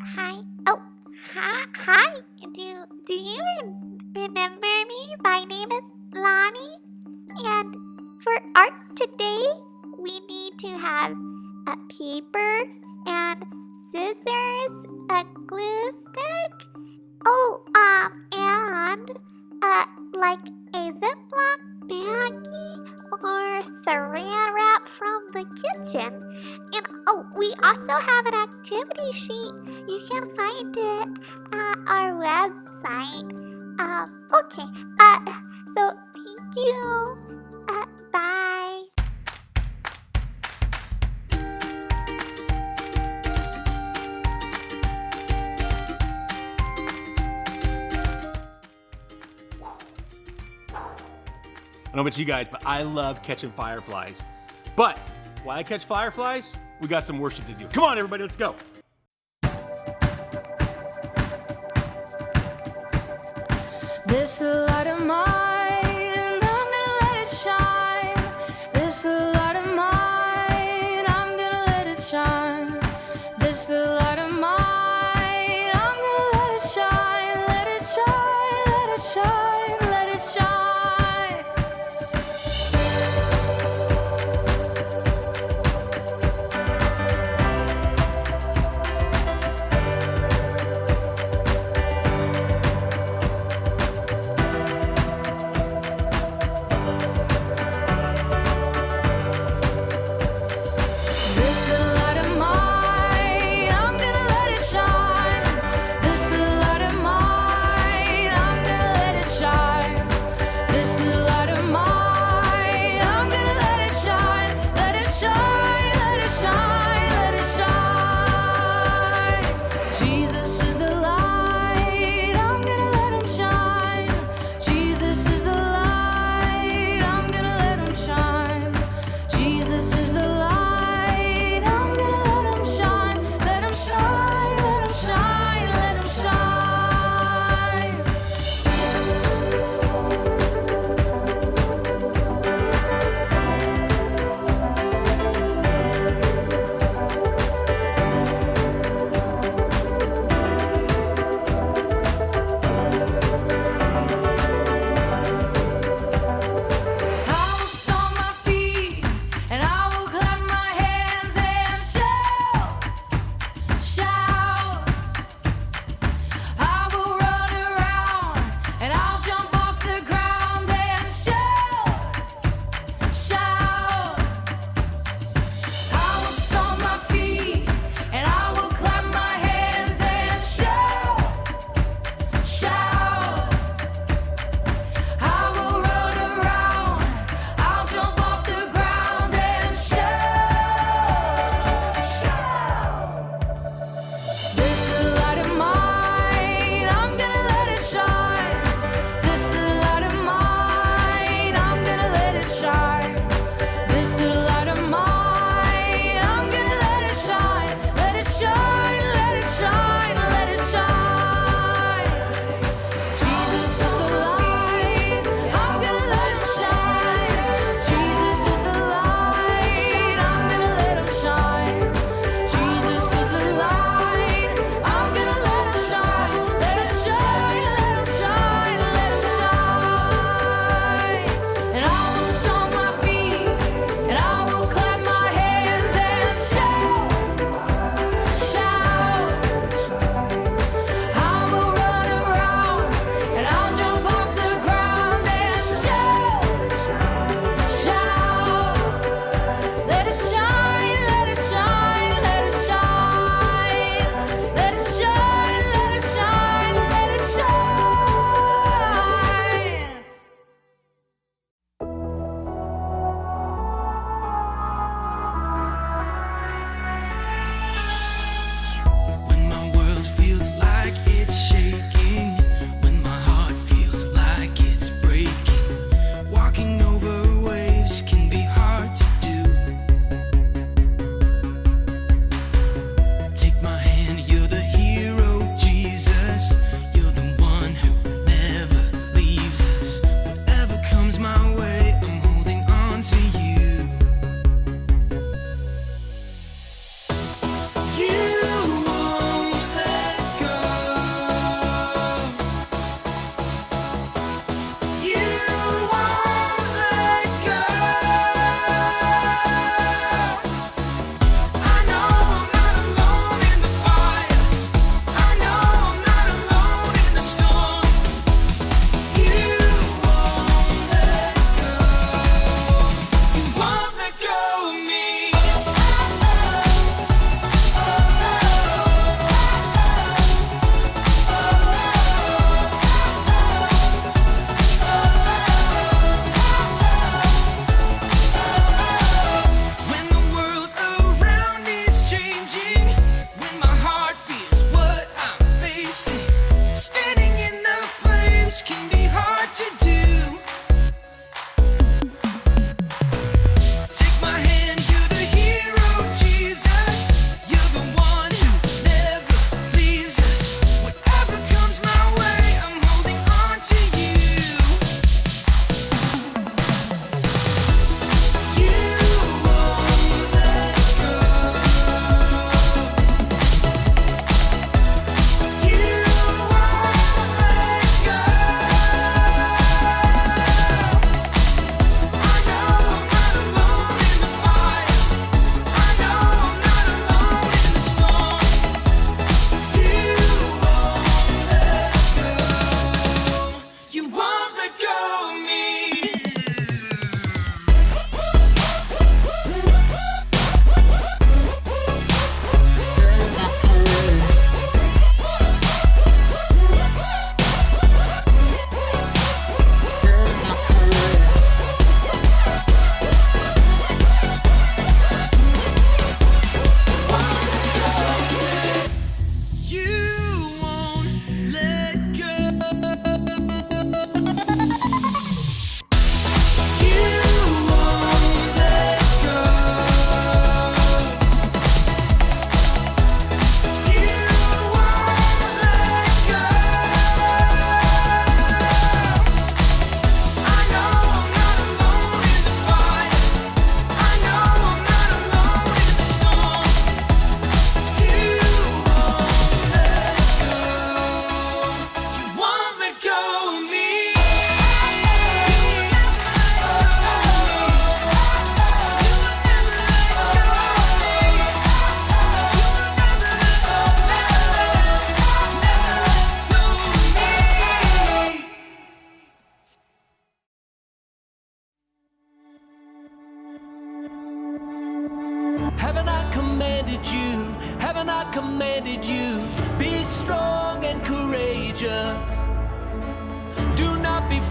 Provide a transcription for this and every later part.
Hi. Oh, hi. Do you remember me? My name is Lonnie, and for art today, we need to have a paper and scissors, a glue stick. Oh, and like a Ziploc baggie or saran wrap from the kitchen. And oh, we also have an activity sheet. You can find it at our website. Okay. So thank you. Bye. I don't know about you guys, but I love catching fireflies. But while I catch fireflies, we got some worship to do. Come on, everybody, let's go. This the light of mine, I'm gonna let it shine. This the light of mine, I'm gonna let it shine. This the light of mine, I'm gonna let it shine. Let it shine, let it shine, let it shine.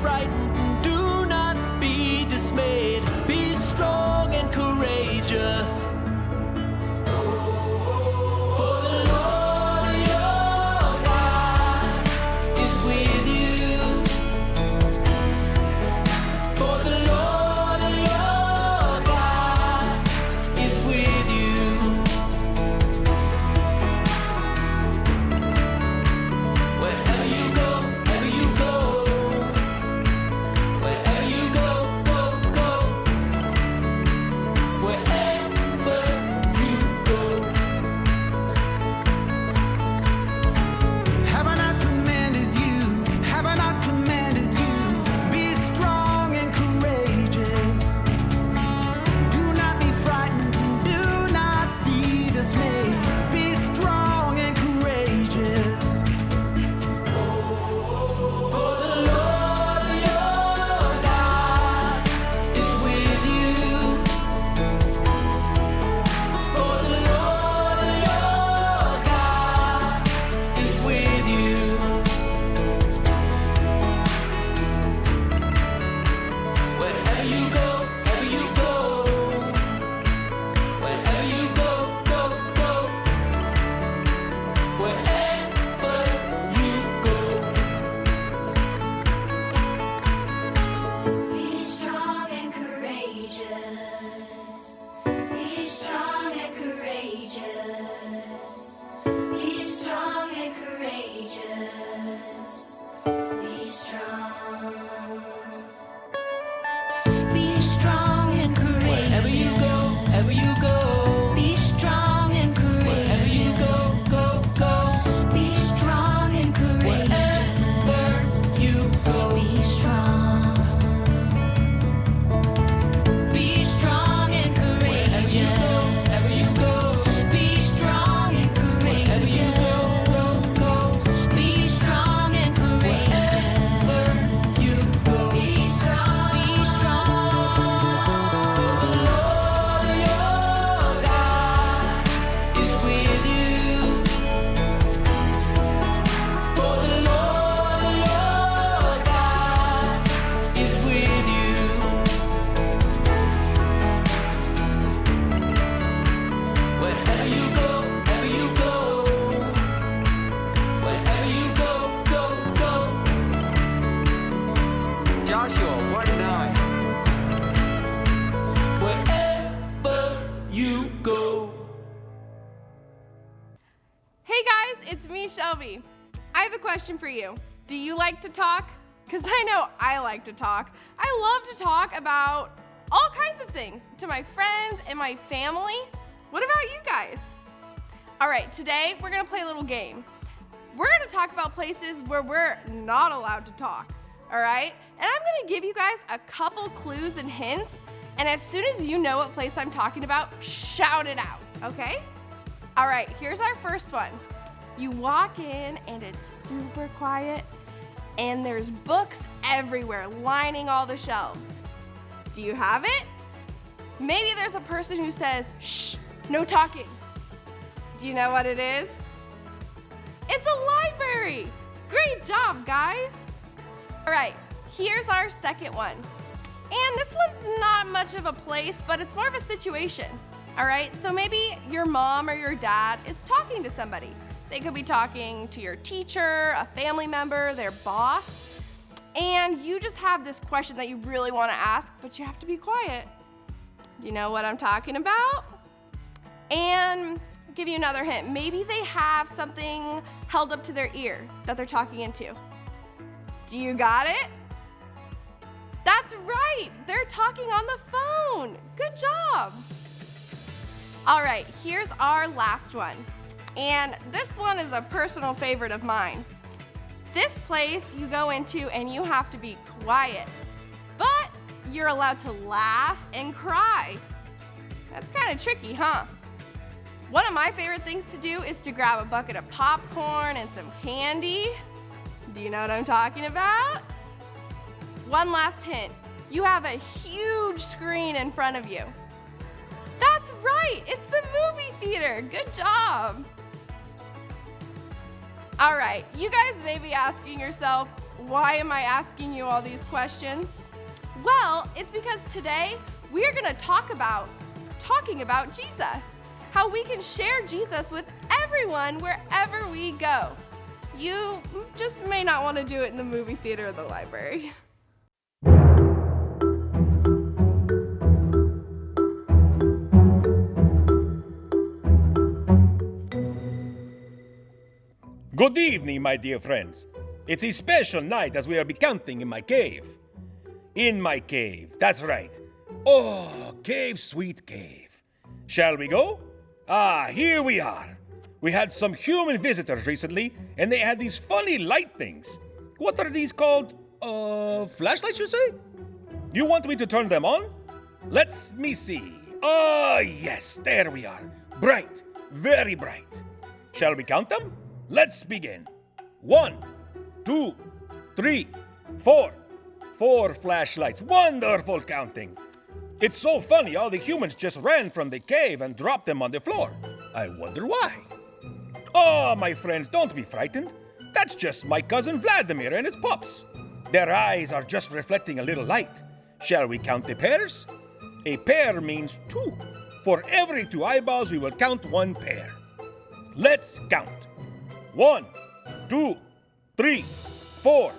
frightened and do not be dismayed. Be strong and courageous. For the Lord your God is with you. For the Lord your God is with you. Wherever you go, wherever you go, go, go. Wherever you go. Have I not commanded you? Have I not commanded you? Be strong and courageous. Do not be frightened. Do not be dismayed. Be strong and courageous. For the Lord your God is with you. For the Lord your God is with you. Wherever you go, wherever you go. Wherever you go, go, go. Wherever you go. Be strong and courageous. Be strong and courageous. Be strong and courageous. Be strong. Be strong and courageous. Wherever you go, wherever you go. Be strong and courageous. Wherever you go, go, go. Be strong and courageous. Wherever you go. Be strong. Be strong and Wherever you go, courageous. wherever you go. Be strong and Wherever you courageous. go, go, go. Be strong and courageous. Wherever you go. Be strong. Be strong. For the Lord your God is with you. For the Lord your God is with you. Wherever you go, wherever you go. Wherever you go, go, go. Joshua 1:9. Wherever you go. Hey guys, it's me, Shelby. I have a question for you. Do you like to talk? Because I know I like to talk. I love to talk about all kinds of things to my friends and my family. What about you guys? All right, today we're gonna play a little game. We're gonna talk about places where we're not allowed to talk, all right? And I'm gonna give you guys a couple clues and hints, and as soon as you know what place I'm talking about, shout it out, okay? All right, here's our first one. You walk in and it's super quiet and there's books everywhere lining all the shelves. Do you have it? Maybe there's a person who says, shh, no talking. Do you know what it is? It's a library. Great job, guys. All right, here's our second one. And this one's not much of a place, but it's more of a situation. All right, so maybe your mom or your dad is talking to somebody. They could be talking to your teacher, a family member, their boss, and you just have this question that you really want to ask, but you have to be quiet. Do you know what I'm talking about? And I'll give you another hint. Maybe they have something held up to their ear that they're talking into. Do you got it? That's right, they're talking on the phone. Good job. All right, here's our last one. And this one is a personal favorite of mine. This place you go into and you have to be quiet, but you're allowed to laugh and cry. That's kind of tricky, huh? One of my favorite things to do is to grab a bucket of popcorn and some candy. Do you know what I'm talking about? One last hint. You have a huge screen in front of you. That's right, it's the movie theater. Good job. All right, you guys may be asking yourself, why am I asking you all these questions? Well, it's because today we are going to talking about Jesus. How we can share Jesus with everyone wherever we go. You just may not want to do it in the movie theater or the library. Good evening, my dear friends. It's a special night as we are counting in my cave. In my cave, that's right. Oh, cave, sweet cave. Shall we go? Here we are. We had some human visitors recently, and they had these funny light things. What are these called? Flashlights, you say? You want me to turn them on? Let me see. Yes, there we are. Bright, very bright. Shall we count them? Let's begin. 1, 2, 3, 4. 4 flashlights. Wonderful counting. It's so funny, all the humans just ran from the cave and dropped them on the floor. I wonder why. Oh, my friends, don't be frightened. That's just my cousin Vladimir and his pups. Their eyes are just reflecting a little light. Shall we count the pairs? A pair means 2. For every 2 eyeballs, we will count 1 pair. Let's count. 1, 2, 3, 4,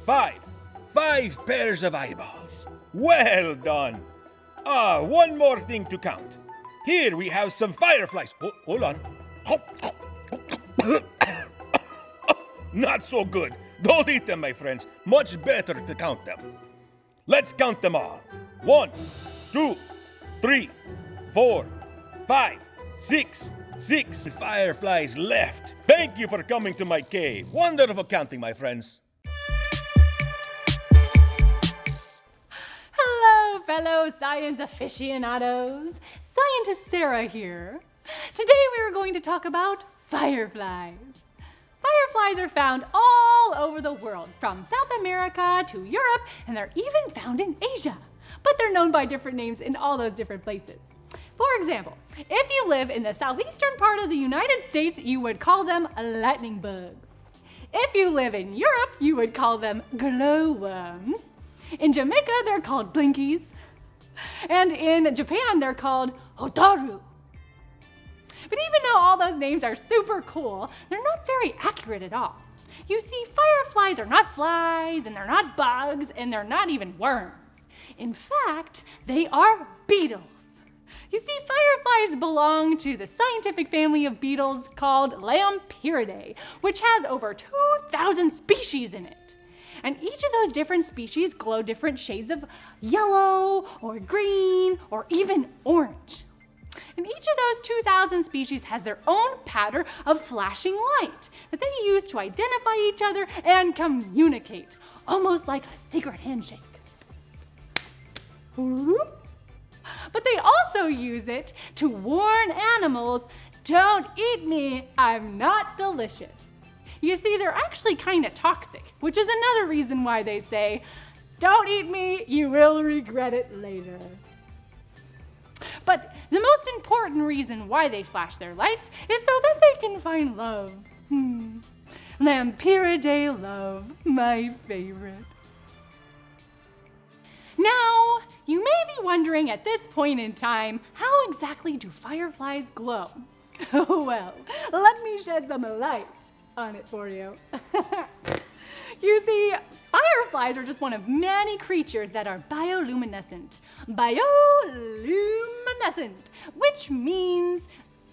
5. 5 pairs of eyeballs. Well done. One more thing to count. Here we have some fireflies. Hold on. Not so good. Don't eat them, my friends. Much better to count them. Let's count them all. 1, 2, 3, 4, 5, 6. 6 fireflies left. Thank you for coming to my cave. Wonderful counting, my friends. Hello, fellow science aficionados. Scientist Sarah here. Today we are going to talk about fireflies. Fireflies are found all over the world, from South America to Europe, and they're even found in Asia. But they're known by different names in all those different places. For example, if you live in the southeastern part of the United States, you would call them lightning bugs. If you live in Europe, you would call them glowworms. In Jamaica, they're called blinkies. And in Japan, they're called hotaru. But even though all those names are super cool, they're not very accurate at all. You see, fireflies are not flies, and they're not bugs, and they're not even worms. In fact, they are beetles. You see, fireflies belong to the scientific family of beetles called Lampyridae, which has over 2,000 species in it. And each of those different species glow different shades of yellow, or green, or even orange. And each of those 2,000 species has their own pattern of flashing light that they use to identify each other and communicate, almost like a secret handshake. But they also use it to warn animals, don't eat me, I'm not delicious. You see, they're actually kind of toxic, which is another reason why they say, don't eat me, you will regret it later. But the most important reason why they flash their lights is so that they can find love. Lampyridae love, my favorite. Now, you may be wondering at this point in time, how exactly do fireflies glow? Well, let me shed some light on it for you. You see, fireflies are just one of many creatures that are bioluminescent. Bioluminescent, which means,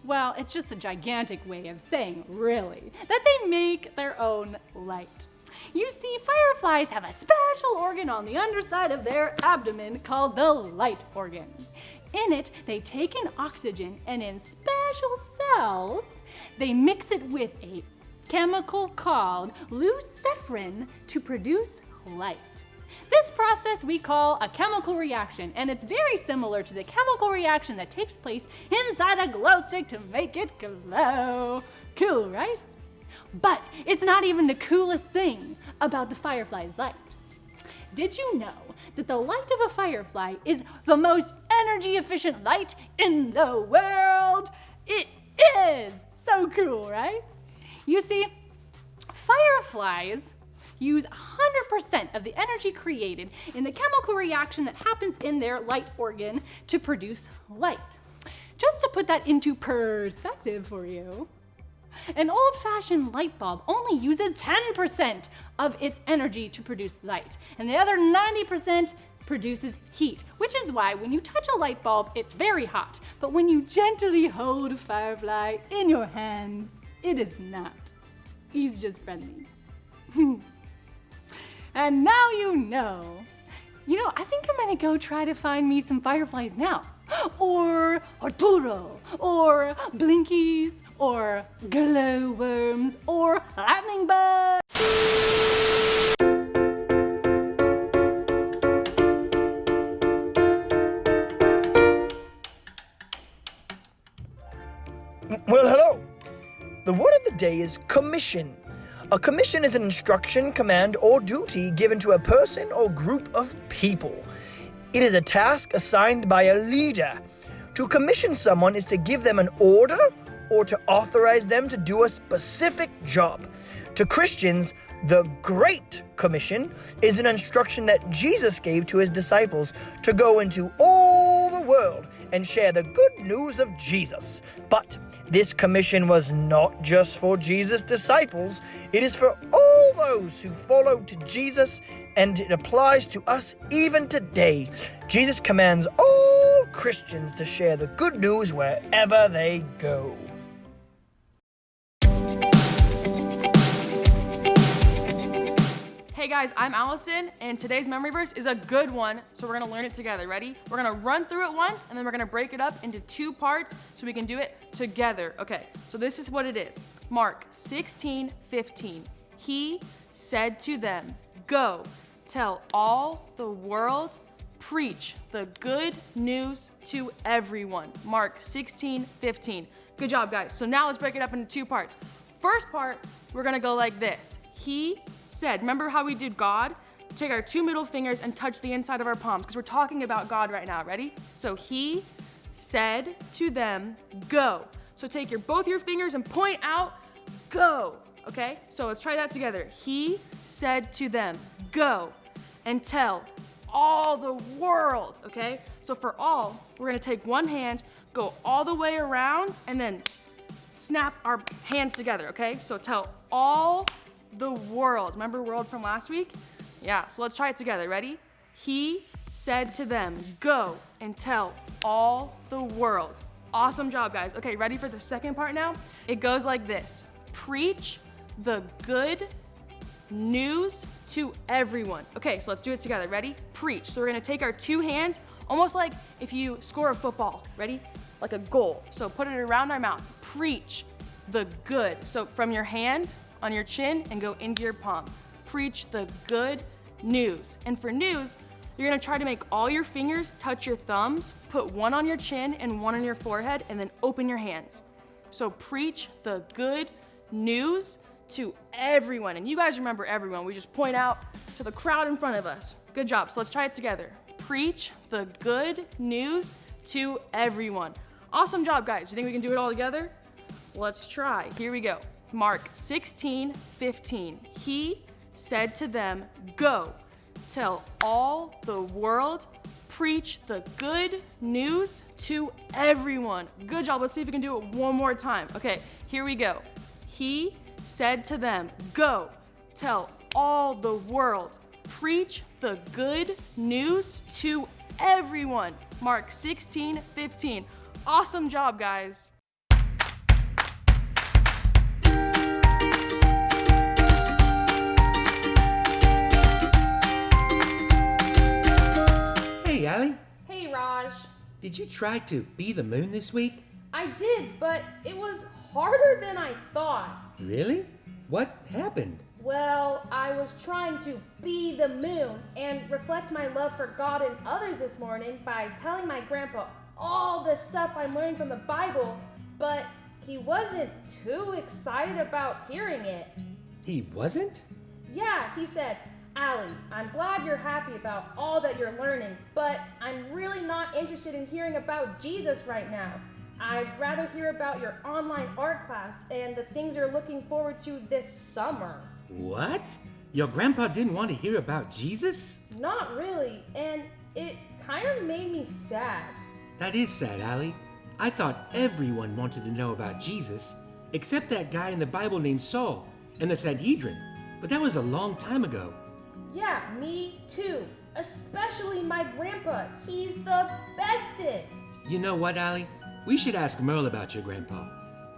well, it's just a gigantic way of saying, really, that they make their own light. You see, fireflies have a special organ on the underside of their abdomen called the light organ. In it, they take in oxygen, and in special cells, they mix it with a chemical called luciferin to produce light. This process we call a chemical reaction, and it's very similar to the chemical reaction that takes place inside a glow stick to make it glow. Cool, right? But it's not even the coolest thing about the firefly's light. Did you know that the light of a firefly is the most energy efficient light in the world? It is! So cool, right? You see, fireflies use 100% of the energy created in the chemical reaction that happens in their light organ to produce light. Just to put that into perspective for you, an old-fashioned light bulb only uses 10% of its energy to produce light, and the other 90% produces heat, which is why when you touch a light bulb, it's very hot, but when you gently hold a Firefly in your hands, it is not. He's just friendly. And now you know. You know, I think I'm gonna go try to find me some fireflies now. Or Arturo, or Blinkies, or glowworms, or lightning bugs. Well, hello. The word of the day is commission. A commission is an instruction, command, or duty given to a person or group of people. It is a task assigned by a leader. To commission someone is to give them an order or to authorize them to do a specific job. To Christians, the Great Commission is an instruction that Jesus gave to his disciples to go into all the world and share the good news of Jesus. But this commission was not just for Jesus' disciples, it is for all those who followed to Jesus, and it applies to us even today. Jesus commands all Christians to share the good news wherever they go. Hey guys, I'm Allison, and today's memory verse is a good one, so we're gonna learn it together. Ready? We're gonna run through it once, and then we're gonna break it up into 2 parts so we can do it together. Okay, so this is what it is. Mark 16:15. He said to them, "Go, tell all the world, preach the good news to everyone." Mark 16:15. Good job, guys. So now let's break it up into 2 parts. First part, we're gonna go like this. He said, remember how we did God? Take our 2 middle fingers and touch the inside of our palms, because we're talking about God right now. Ready? So he said to them, "Go." So take both your fingers and point out, "Go." Okay? So let's try that together. He said to them, "Go and tell all the world." Okay? So for all, we're gonna take one hand, go all the way around, and then snap our hands together. Okay? So tell all the world. Remember world from last week? Yeah, so let's try it together. Ready? He said to them, "Go and tell all the world." Awesome job, guys. Okay, ready for the second part now? It goes like this. Preach the good news to everyone. Okay, so let's do it together. Ready? Preach. So we're gonna take our 2 hands, almost like if you score a football. Ready? Like a goal. So put it around our mouth. Preach the good. So from your hand on your chin and go into your palm. Preach the good news. And for news, you're gonna try to make all your fingers touch your thumbs, put one on your chin and one on your forehead, and then open your hands. So preach the good news to everyone. And you guys remember everyone. We just point out to the crowd in front of us. Good job. So let's try it together. Preach the good news to everyone. Awesome job, guys. You think we can do it all together? Let's try. Here we go. Mark 16:15. He said to them, "Go, tell all the world, preach the good news to everyone." Good job. Let's see if we can do it one more time. Okay, here we go. He said to them, "Go, tell all the world, preach the good news to everyone." Mark 16:15. Awesome job, guys. Hey, Allie, Hey, Raj. did you try to be the moon this week? I did, but it was harder than I thought. Really? What happened? Well, I was trying to be the moon and reflect my love for God and others this morning by telling my grandpa all the stuff I'm learning from the Bible, but he wasn't too excited about hearing it. He wasn't? Yeah, he said, "Allie, I'm glad you're happy about all that you're learning, but I'm really not interested in hearing about Jesus right now. I'd rather hear about your online art class and the things you're looking forward to this summer." What? Your grandpa didn't want to hear about Jesus? Not really, and it kind of made me sad. That is sad, Allie. I thought everyone wanted to know about Jesus, except that guy in the Bible named Saul and the Sanhedrin. But that was a long time ago. Yeah, me too. Especially my grandpa. He's the bestest. You know what, Allie? We should ask Merle about your grandpa.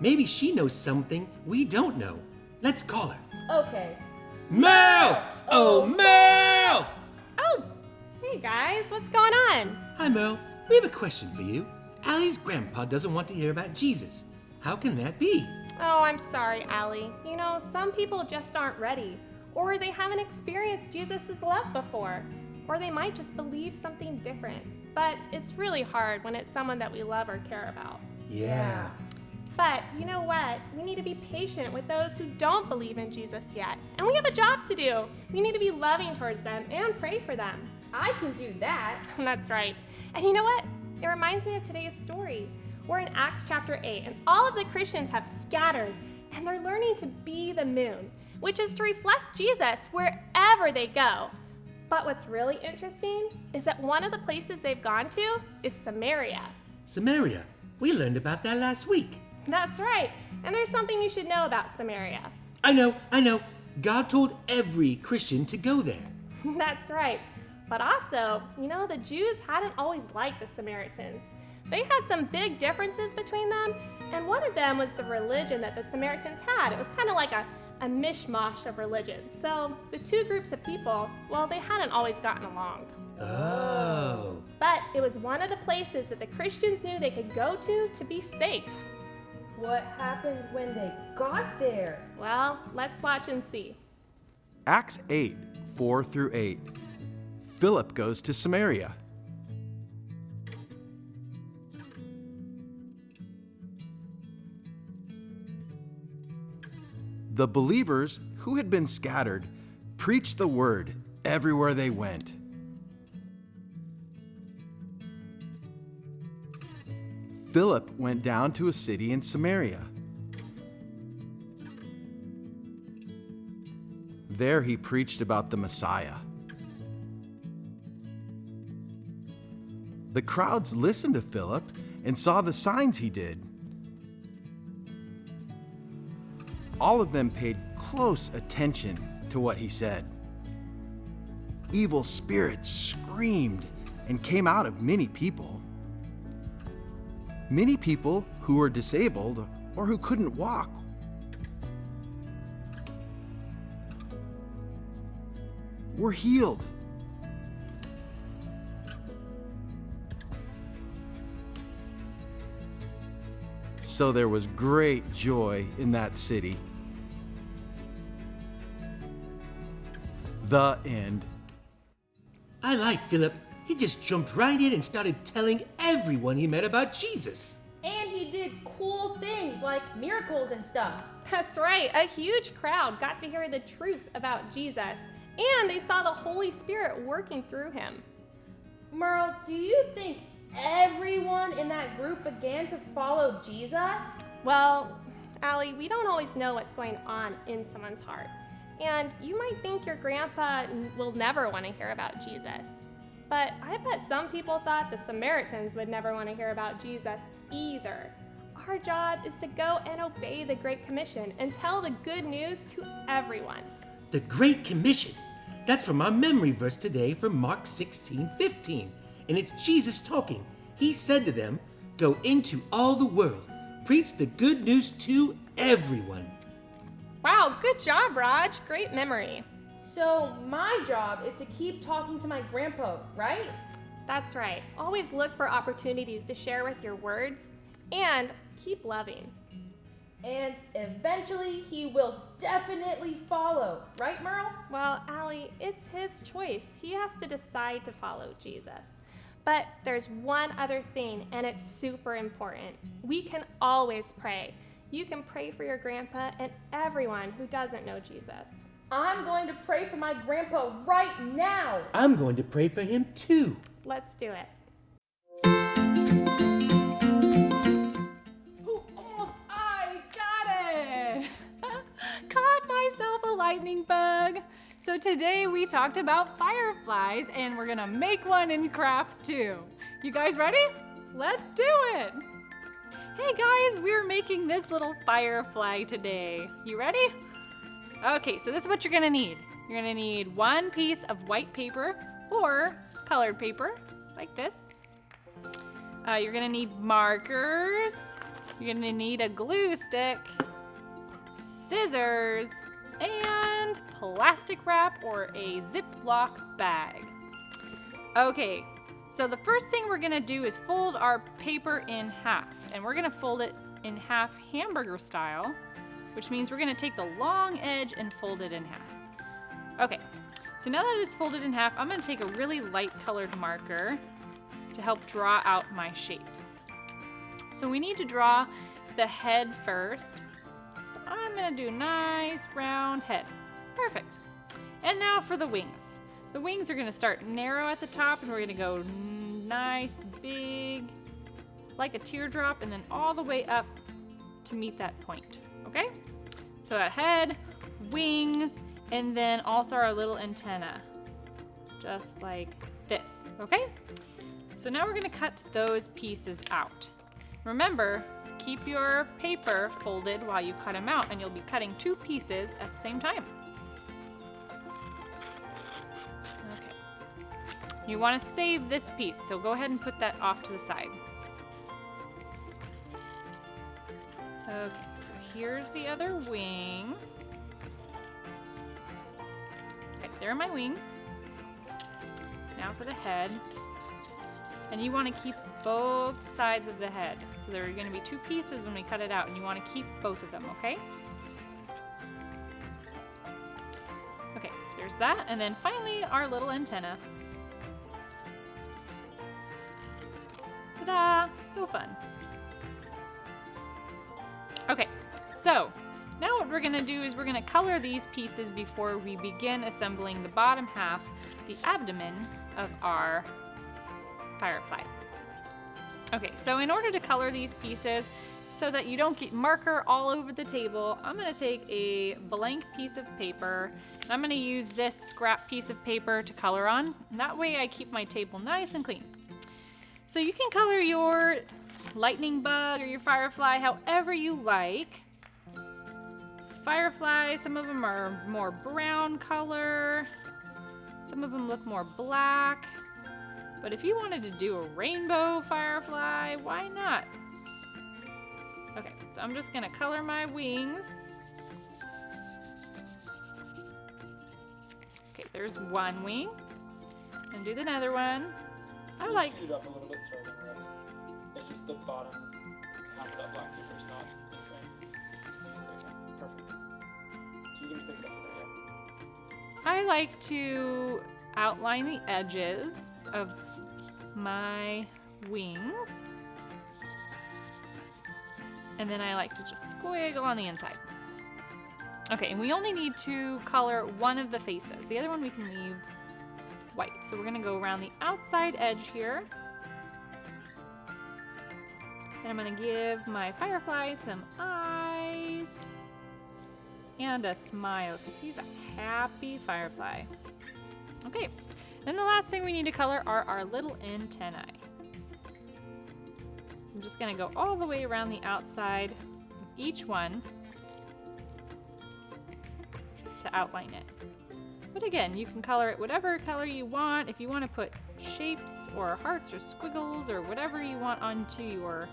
Maybe she knows something we don't know. Let's call her. Okay. Merle! Oh, Merle! Oh, hey guys, what's going on? Hi, Merle. We have a question for you. Allie's grandpa doesn't want to hear about Jesus. How can that be? Oh, I'm sorry, Allie. You know, some people just aren't ready, or they haven't experienced Jesus' love before, or they might just believe something different. But it's really hard when it's someone that we love or care about. Yeah. But you know what? We need to be patient with those who don't believe in Jesus yet. And we have a job to do. We need to be loving towards them and pray for them. I can do that. That's right. And you know what? It reminds me of today's story. We're in Acts chapter 8, and all of the Christians have scattered, and they're learning to be the moon, which is to reflect Jesus wherever they go. But what's really interesting is that one of the places they've gone to is Samaria. Samaria. We learned about that last week. That's right. And there's something you should know about Samaria. I know. God told every Christian to go there. That's right. But also, you know, the Jews hadn't always liked the Samaritans. They had some big differences between them, and one of them was the religion that the Samaritans had. It was kind of like a mishmash of religions. So the two groups of people, well, they hadn't always gotten along. Oh. But it was one of the places that the Christians knew they could go to be safe. What happened when they got there? Well, let's watch and see. Acts 8, 4 through 8. Philip goes to Samaria. The believers who had been scattered preached the word everywhere they went. Philip went down to a city in Samaria. There he preached about the Messiah. The crowds listened to Philip and saw the signs he did. All of them paid close attention to what he said. Evil spirits screamed and came out of many people. Many people who were disabled or who couldn't walk were healed. So there was great joy in that city. The end. I like Philip. He just jumped right in and started telling everyone he met about Jesus. And he did cool things like miracles and stuff. That's right. A huge crowd got to hear the truth about Jesus, and they saw the Holy Spirit working through him. Merle, do you think everyone in that group began to follow Jesus? Well, Allie, we don't always know what's going on in someone's heart. And you might think your grandpa will never want to hear about Jesus. But I bet some people thought the Samaritans would never want to hear about Jesus either. Our job is to go and obey the Great Commission and tell the good news to everyone. The Great Commission. That's from our memory verse today from Mark 16:15. And it's Jesus talking. He said to them, "Go into all the world, preach the good news to everyone." Wow, good job, Raj. Great memory. So my job is to keep talking to my grandpa, right? That's right. Always look for opportunities to share with your words and keep loving. And eventually he will definitely follow, right, Merle? Well, Allie, it's his choice. He has to decide to follow Jesus. But there's one other thing, and it's super important. We can always pray. You can pray for your grandpa and everyone who doesn't know Jesus. I'm going to pray for my grandpa right now. I'm going to pray for him too. Let's do it. I got it! Caught myself a lightning bug. So today we talked about fireflies and we're gonna make one in craft too. You guys ready? Let's do it. Hey guys, we're making this little firefly today. You ready? Okay, so this is what you're gonna need. You're gonna need one piece of white paper or colored paper, like this. You're gonna need markers. You're gonna need a glue stick, scissors, and plastic wrap or a Ziploc bag. Okay, so the first thing we're gonna do is fold our paper in half, and we're gonna fold it in half hamburger style, which means we're gonna take the long edge and fold it in half. Okay, so now that it's folded in half, I'm gonna take a really light colored marker to help draw out my shapes. So we need to draw the head first. So I'm gonna do a nice round head. Perfect. And now for the wings. The wings are gonna start narrow at the top and we're gonna go nice, big, like a teardrop, and then all the way up to meet that point, okay? So a head, wings, and then also our little antenna, just like this, okay? So now we're gonna cut those pieces out. Remember, keep your paper folded while you cut them out, and you'll be cutting two pieces at the same time. Okay. You wanna save this piece, so go ahead and put that off to the side. Okay, so here's the other wing. Okay, there are my wings. Now for the head. And you want to keep both sides of the head. So there are going to be two pieces when we cut it out, and you want to keep both of them, okay? Okay, there's that. And then finally, our little antenna. Ta-da! So fun. Okay, so now what we're going to do is we're going to color these pieces before we begin assembling the bottom half, the abdomen of our firefly. Okay, so in order to color these pieces so that you don't get marker all over the table, I'm gonna take a blank piece of paper and I'm gonna use this scrap piece of paper to color on. And that way I keep my table nice and clean. So you can color your lightning bug or your firefly however you like. Fireflies, some of them are more brown color, some of them look more black. But if you wanted to do a rainbow firefly, why not? Okay, so I'm just gonna color my wings. Okay, there's one wing. And do another one. I like. Shoot up a little bit starting right. It's just the bottom half of that black paper is not the same. Perfect. So you can pick up the I like to outline the edges of my wings, and then I like to just squiggle on the inside. Okay, and we only need to color one of the faces. The other one we can leave white. So we're gonna go around the outside edge here. And I'm gonna give my firefly some eyes and a smile because he's a happy firefly. Okay. Then the last thing we need to color are our little antennae. I'm just gonna go all the way around the outside of each one to outline it. But again, you can color it whatever color you want. If you want to put shapes or hearts or squiggles or whatever you want onto your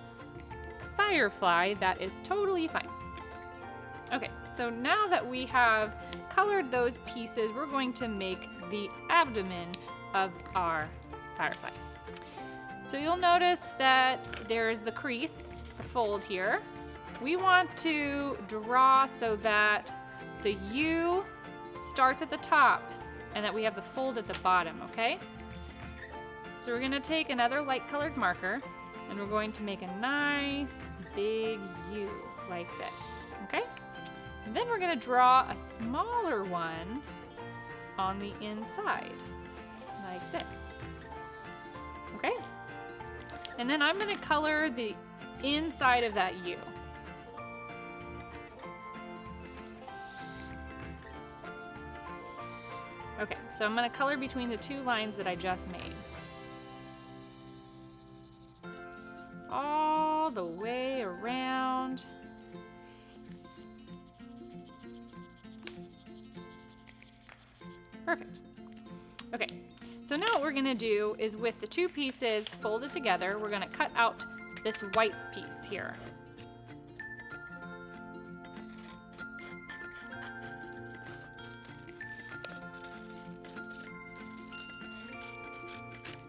firefly, that is totally fine. Okay, so now that we have colored those pieces, we're going to make the abdomen of our firefly. So you'll notice that there's the crease, the fold here. We want to draw so that the U starts at the top and that we have the fold at the bottom, okay? So we're gonna take another light colored marker and we're going to make a nice big U like this, okay? And then we're gonna draw a smaller one on the inside, like this, okay? And then I'm gonna color the inside of that U. Okay, so I'm gonna color between the two lines that I just made. All the way around. Perfect. Okay, so now what we're gonna do is with the two pieces folded together, we're gonna cut out this white piece here.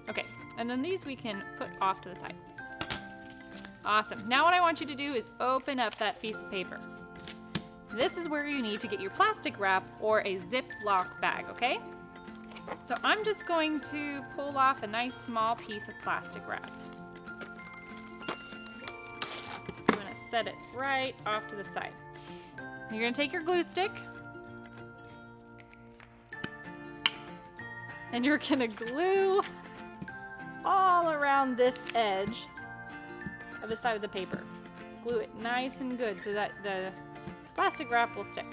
Okay, and then these we can put off to the side. Awesome. Now what I want you to do is open up that piece of paper. This is where you need to get your plastic wrap or a Ziploc bag, okay? So I'm just going to pull off a nice small piece of plastic wrap. I'm gonna set it right off to the side. You're gonna take your glue stick and you're gonna glue all around this edge of the side of the paper. Glue it nice and good so that the plastic wrap will stick.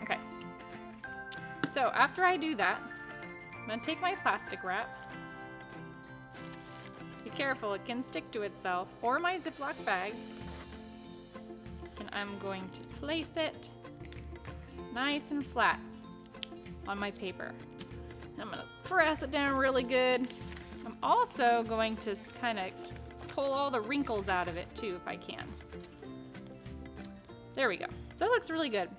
Okay. So after I do that, I'm gonna take my plastic wrap. Be careful, it can stick to itself, or my Ziploc bag. And I'm going to place it nice and flat on my paper. And I'm gonna press it down really good. I'm also going to kind of pull all the wrinkles out of it too if I can. There we go. So that looks really good.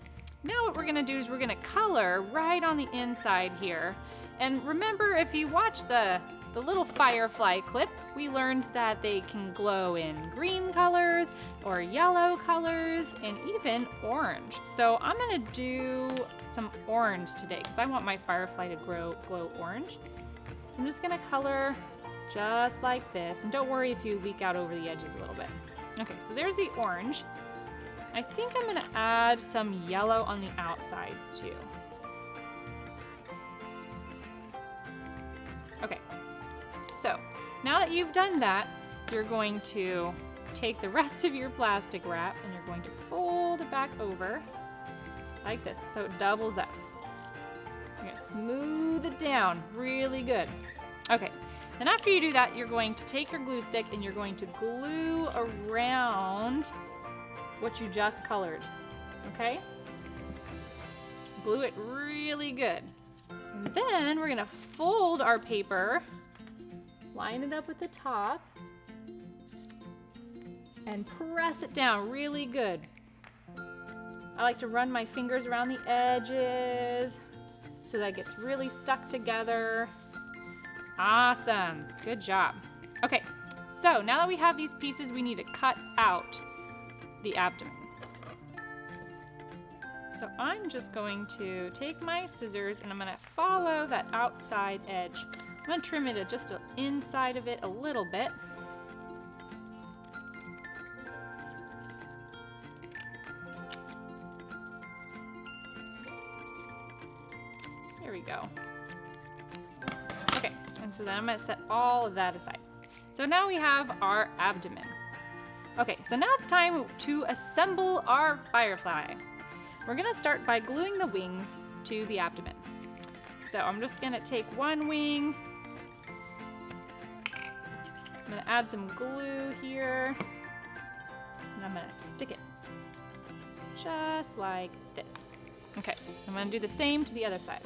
Now what we're gonna do is we're gonna color right on the inside here. And remember, if you watch the little Firefly clip, we learned that they can glow in green colors or yellow colors and even orange. So I'm gonna do some orange today because I want my Firefly to glow orange. So I'm just gonna color just like this. And don't worry if you leak out over the edges a little bit. Okay, so there's the orange. I think I'm gonna add some yellow on the outsides too. Okay, so now that you've done that, you're going to take the rest of your plastic wrap and you're going to fold it back over like this so it doubles up. You're gonna smooth it down really good. Okay, then after you do that, you're going to take your glue stick and you're going to glue around what you just colored, okay? Glue it really good. And then we're gonna fold our paper, line it up with the top, and press it down really good. I like to run my fingers around the edges so that it gets really stuck together. Awesome, good job. Okay, so now that we have these pieces, we need to cut out the abdomen. So I'm just going to take my scissors and I'm gonna follow that outside edge. I'm gonna trim it just inside of it a little bit. There we go. Okay, and so then I'm gonna set all of that aside. So now we have our abdomen. Okay, so now it's time to assemble our Firefly. We're gonna start by gluing the wings to the abdomen. So I'm just gonna take one wing. I'm gonna add some glue here. And I'm gonna stick it just like this. Okay, I'm gonna do the same to the other side.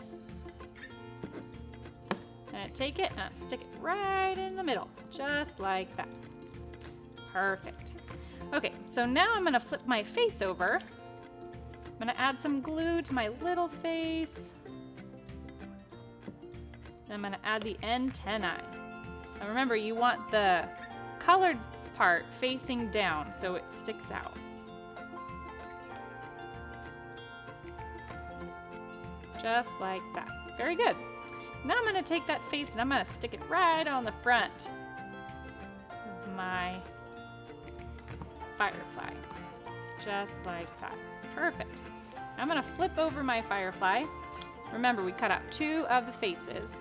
And take it and stick it right in the middle, just like that. Perfect. Okay, so now I'm gonna flip my face over. I'm gonna add some glue to my little face. And I'm gonna add the antennae. Now remember, you want the colored part facing down so it sticks out. Just like that. Very good. Now I'm gonna take that face and I'm gonna stick it right on the front of my Firefly. Just like that. Perfect. I'm gonna flip over my Firefly. Remember, we cut out two of the faces.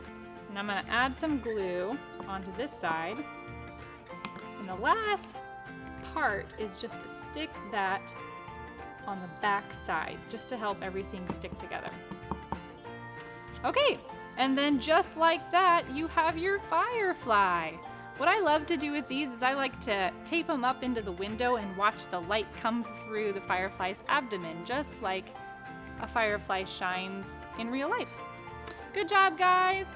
And I'm gonna add some glue onto this side. And the last part is just to stick that on the back side, just to help everything stick together. Okay, And then just like that, you have your Firefly. What I love to do with these is I like to tape them up into the window and watch the light come through the Firefly's abdomen, just like a Firefly shines in real life. Good job, guys.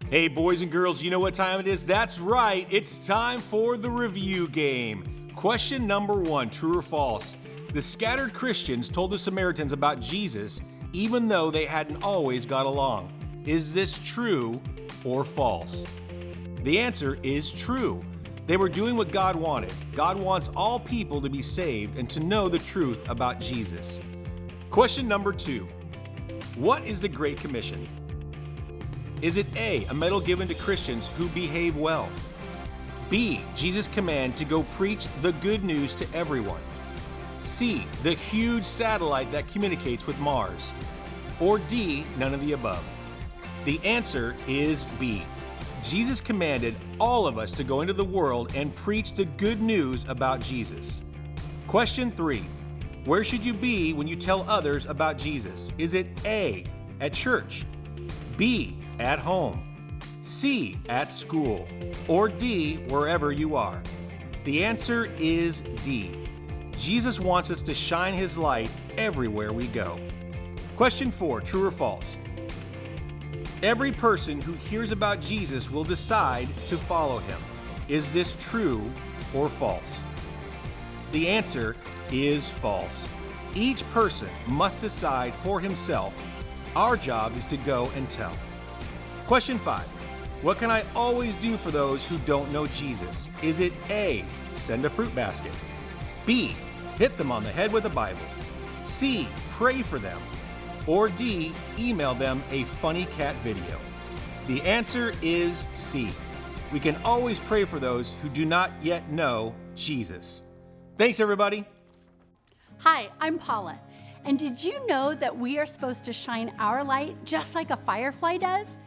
Hey, boys and girls, you know what time it is? That's right, it's time for the review game. Question number 1, true or false? The scattered Christians told the Samaritans about Jesus even though they hadn't always got along. Is this true or false? The answer is true. They were doing what God wanted. God wants all people to be saved and to know the truth about Jesus. Question number 2. What is the Great Commission? Is it A, a medal given to Christians who behave well? B, Jesus' command to go preach the good news to everyone? C, the huge satellite that communicates with Mars? Or D, none of the above? The answer is B. Jesus commanded all of us to go into the world and preach the good news about Jesus. Question 3. Where should you be when you tell others about Jesus? Is it A, at church? B, at home? C, at school? Or D, wherever you are? The answer is D. Jesus wants us to shine his light everywhere we go. Question 4, true or false? Every person who hears about Jesus will decide to follow him. Is this true or false? The answer is false. Each person must decide for himself. Our job is to go and tell. Question 5. What can I always do for those who don't know Jesus? Is it A, send a fruit basket? B, hit them on the head with a Bible? C, pray for them? Or D, email them a funny cat video? The answer is C. We can always pray for those who do not yet know Jesus. Thanks, everybody. Hi, I'm Paula. And did you know that we are supposed to shine our light just like a firefly does?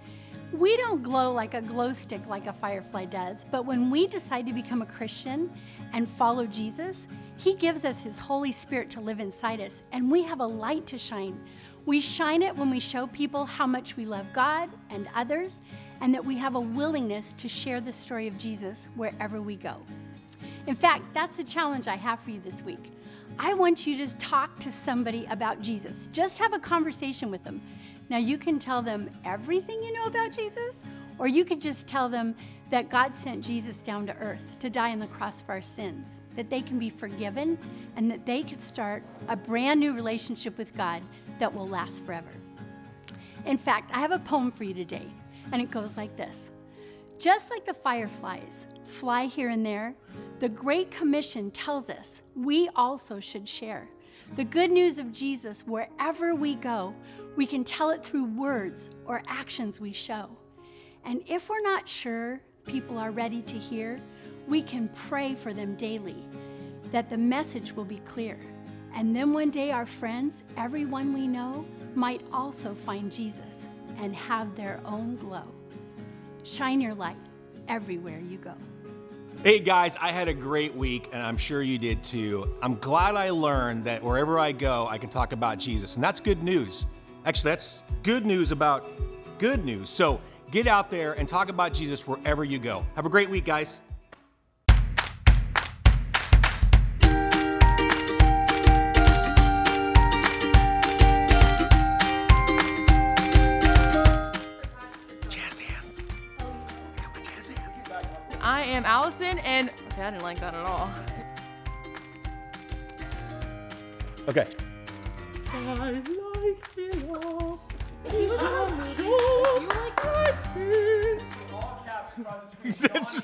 We don't glow like a glow stick like a firefly does, but when we decide to become a Christian and follow Jesus, he gives us his Holy Spirit to live inside us, and we have a light to shine. We shine it when we show people how much we love God and others, and that we have a willingness to share the story of Jesus wherever we go. In fact, that's the challenge I have for you this week. I want you to talk to somebody about Jesus. Just have a conversation with them. Now, you can tell them everything you know about Jesus, or you could just tell them that God sent Jesus down to earth to die on the cross for our sins, that they can be forgiven, and that they could start a brand new relationship with God that will last forever. In fact, I have a poem for you today, and it goes like this. Just like the fireflies fly here and there, the Great Commission tells us we also should share the good news of Jesus wherever we go. We can tell it through words or actions we show. And if we're not sure people are ready to hear, we can pray for them daily, that the message will be clear. And then one day our friends, everyone we know, might also find Jesus and have their own glow. Shine your light everywhere you go. Hey guys, I had a great week, and I'm sure you did too. I'm glad I learned that wherever I go, I can talk about Jesus, and that's good news. Actually, that's good news about good news. So get out there and talk about Jesus wherever you go. Have a great week, guys. I am Allison, and okay, I didn't like that at all. Okay. He was on movies. You were like, That's